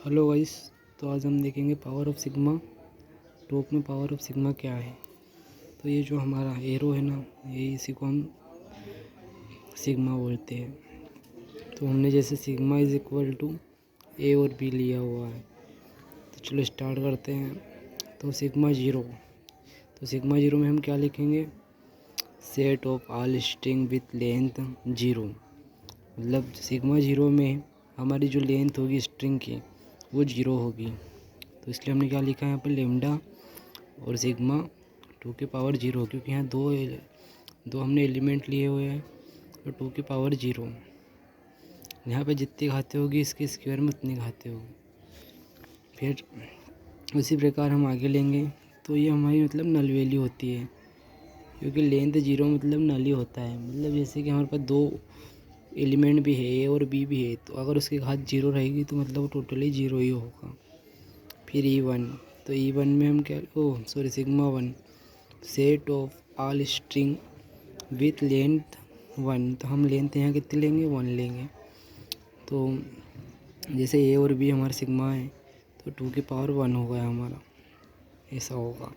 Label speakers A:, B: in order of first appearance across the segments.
A: Hello guys. तो आज हम देखेंगे पावर ऑफ सिग्मा। टॉप में पावर ऑफ सिग्मा क्या है। तो ये जो हमारा एरो है ना, ये इसी को हम सिग्मा बोलते हैं। तो हमने जैसे सिग्मा इज इक्वल टू ए और बी लिया हुआ है। तो चलो स्टार्ट करते हैं। तो सिग्मा ज़ीरो में हम क्या लिखेंगे, set of all string with length zero. मतलब सिग्मा ज़ीरो में हमारी जो लेंथ होगी स्ट्रिंग की वो ज़ीरो होगी। तो इसलिए हमने क्या लिखा है यहाँ पर, लेमडा और सिग्मा 2 की पावर ज़ीरो, क्योंकि यहाँ दो हमने एलिमेंट लिए हुए हैं। तो 2 की पावर ज़ीरो यहाँ पे जितनी घातें होगी इसके स्क्वायर में उतनी घातें होगी। फिर उसी प्रकार हम आगे लेंगे। तो ये हमारी मतलब नल वैल्यू होती है, क्योंकि लेंथ ज़ीरो मतलब नल ही होता है। मतलब जैसे कि हमारे पास दो एलिमेंट भी है, ए और बी भी है, तो अगर उसकी घात ज़ीरो रहेगी तो मतलब वो टोटली ज़ीरो ही होगा। फिर E1, तो E1 में हम क्या, sigma 1, set of all string with length 1। तो हम लेंथ यहाँ कितनी लेंगे, 1 लेंगे। तो जैसे ए और बी हमारा सिग्मा है, तो 2 की पावर 1 हो गया हमारा, ऐसा होगा।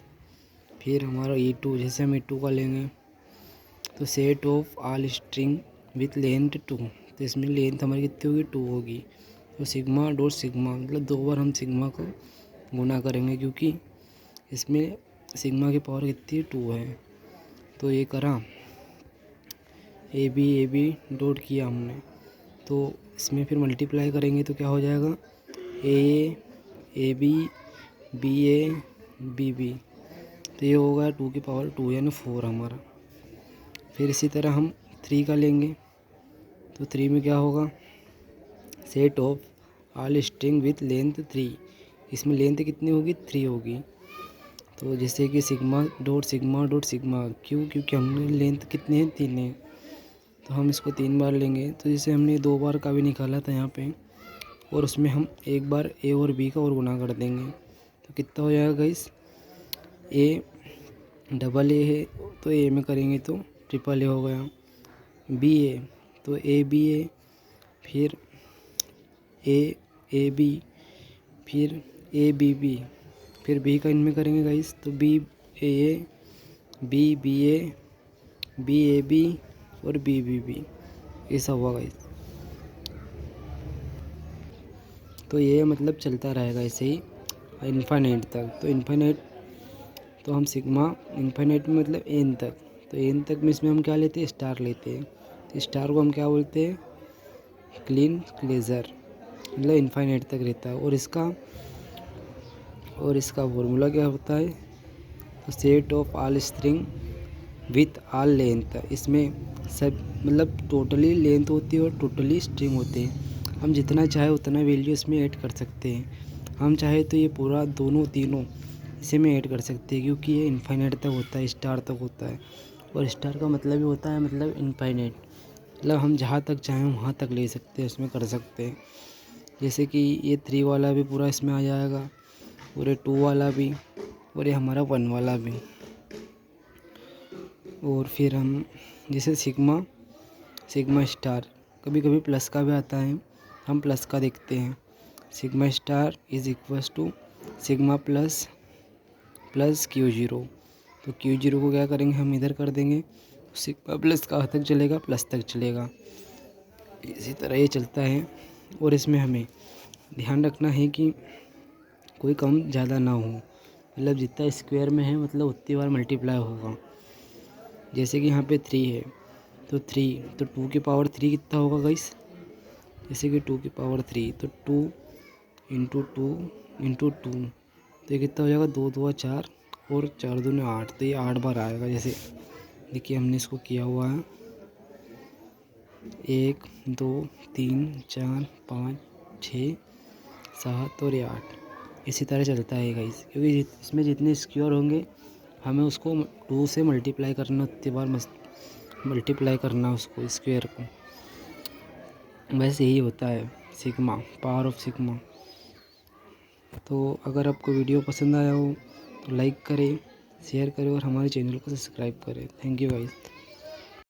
A: फिर हमारा E2, जैसे हम E2 का लेंगे, तो set of all string with length 2। तो इसमें लेंथ हमारी कितनी होगी, 2 होगी। तो सिग्मा डॉट सिग्मा, मतलब 2 बार हम सिग्मा को गुना करेंगे, क्योंकि इसमें सिग्मा की पावर कितनी 2 है। तो ये करा, ए बी डॉट किया हमने। तो इसमें फिर मल्टीप्लाई करेंगे तो क्या हो जाएगा, ए बी। तो ये होगा 2 की पावर 2 यानी 4 हमारा। फिर इसी तरह हम 3 का लेंगे। तो 3 में क्या होगा, set of all string with length 3। इसमें लेंथ कितनी होगी, 3 होगी। तो जैसे कि सिग्मा डॉट सिग्मा क्यों, क्योंकि हमने लेंथ कितनी है, 3 है। तो हम इसको 3 बार लेंगे। तो जैसे हमने 2 बार का भी निकाला था यहाँ पे, और उसमें हम एक बार ए और बी का और गुना कर देंगे। तो कितना हो जाएगा गाइस, ए डबल ए है तो ए में करेंगे तो ट्रिपल ए हो गया। बी ए, तो ए बी ए, फिर ए बी, फिर ए बी, फिर बी का इनमें करेंगे गाइस, तो बी ए बी और बी, ऐसा हुआ गाइस। तो ये मतलब चलता रहेगा ऐसे ही इन्फाइनाइट तक। तो इन्फाइनाइट, तो हम सिग्मा इन्फाइनाइट में मतलब एन तक। तो एन तक में इसमें हम क्या लेते हैं, स्टार लेते हैं। तो स्टार को हम क्या बोलते हैं, क्लीन क्लेजर, मतलब इन्फाइनाइट तक रहता है। और इसका फॉर्मूला क्या होता है, तो set of all string with all length. इसमें सब मतलब टोटली लेंथ होती है और टोटली स्ट्रिंग होते हैं। हम जितना चाहे उतना वैल्यू इसमें ऐड कर सकते हैं। हम चाहे तो ये पूरा दोनों तीनों इसी में ऐड कर सकते हैं, क्योंकि ये इन्फाइनाइट तक होता है, स्टार तक होता है। और स्टार का मतलब ही होता है मतलब इन्फाइनाइट, मतलब हम जहाँ तक चाहें वहाँ तक ले सकते हैं, उसमें कर सकते हैं। जैसे कि ये 3 वाला भी पूरा इसमें आ जाएगा, और ये 2 वाला भी, और ये हमारा 1 वाला भी। और फिर हम जैसे सिग्मा स्टार, कभी कभी प्लस का भी आता है, हम प्लस का देखते हैं। Sigma star is equals to sigma plus Q0। तो Q0 को क्या करेंगे, हम इधर कर देंगे। सिग्मा प्लस कहाँ तक चलेगा, प्लस तक चलेगा। इसी तरह ये चलता है। और इसमें हमें ध्यान रखना है कि कोई कम ज़्यादा ना हो, मतलब जितना स्क्वायर में है मतलब उतनी बार मल्टीप्लाई होगा। जैसे कि यहाँ पे 3 है, तो 3, तो 2 की पावर 3 कितना होगा गाइस, जैसे कि 2 की पावर 3, तो 2 इंटू 2, तो ये कितना हो जाएगा, 2 2 4 और 4 2 8। तो ये 8 बार आएगा। जैसे देखिए हमने इसको किया हुआ है, 1 2 3 4 5 6 7 और ये 8। इसी तरह चलता है गाइस, क्योंकि इसमें जितने स्क्वायर होंगे हमें उसको 2 से मल्टीप्लाई करना, उतनी बार मल्टीप्लाई करना उसको, स्क्वायर को। बस यही होता है सिग्मा, पावर ऑफ सिग्मा। तो अगर आपको वीडियो पसंद आया हो तो लाइक करें, शेयर करें और हमारे चैनल को सब्सक्राइब करें। Thank you guys.